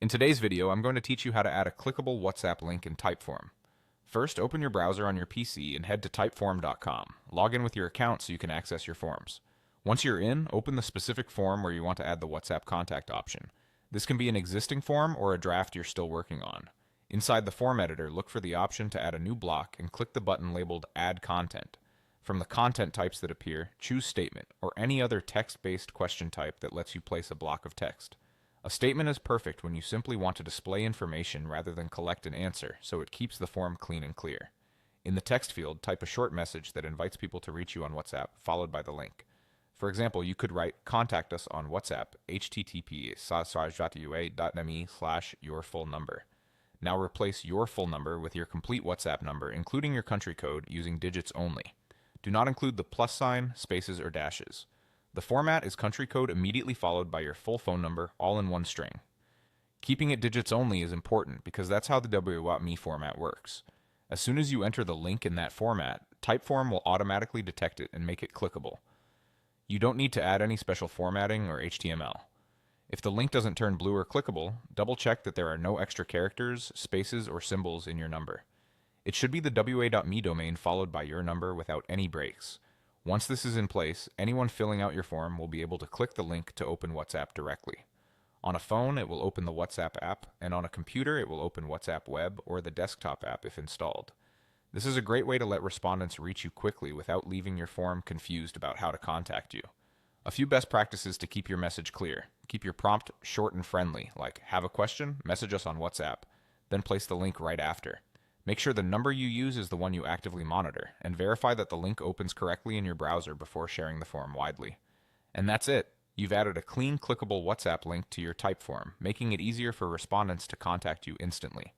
In today's video, I'm going to teach you how to add a clickable WhatsApp link in Typeform. First, open your browser on your PC and head to typeform.com. Log in with your account so you can access your forms. Once you're in, open the specific form where you want to add the WhatsApp contact option. This can be an existing form or a draft you're still working on. Inside the form editor, look for the option to add a new block and click the button labeled Add Content. From the content types that appear, choose Statement or any other text-based question type that lets you place a block of text. A statement is perfect when you simply want to display information rather than collect an answer, so it keeps the form clean and clear. In the text field, type a short message that invites people to reach you on WhatsApp, followed by the link. For example, you could write, "Contact us on WhatsApp, http://ue.me/your full number." Now replace your full number with your complete WhatsApp number, including your country code, using digits only. Do not include the plus sign, spaces, or dashes. The format is country code immediately followed by your full phone number, all in one string. Keeping it digits only is important because that's how the W.me format works. As soon as you enter the link in that format, Typeform will automatically detect it and make it clickable. You don't need to add any special formatting or HTML. If the link doesn't turn blue or clickable, double check that there are no extra characters, spaces, or symbols in your number. It should be the wa.me domain followed by your number without any breaks. Once this is in place, anyone filling out your form will be able to click the link to open WhatsApp directly. On a phone, it will open the WhatsApp app, and on a computer, it will open WhatsApp Web or the desktop app if installed. This is a great way to let respondents reach you quickly without leaving your form confused about how to contact you. A few best practices to keep your message clear. Keep your prompt short and friendly, like "Have a question? Message us on WhatsApp." Then place the link right after. Make sure the number you use is the one you actively monitor, and verify that the link opens correctly in your browser before sharing the form widely. And that's it. You've added a clean, clickable WhatsApp link to your Typeform, making it easier for respondents to contact you instantly.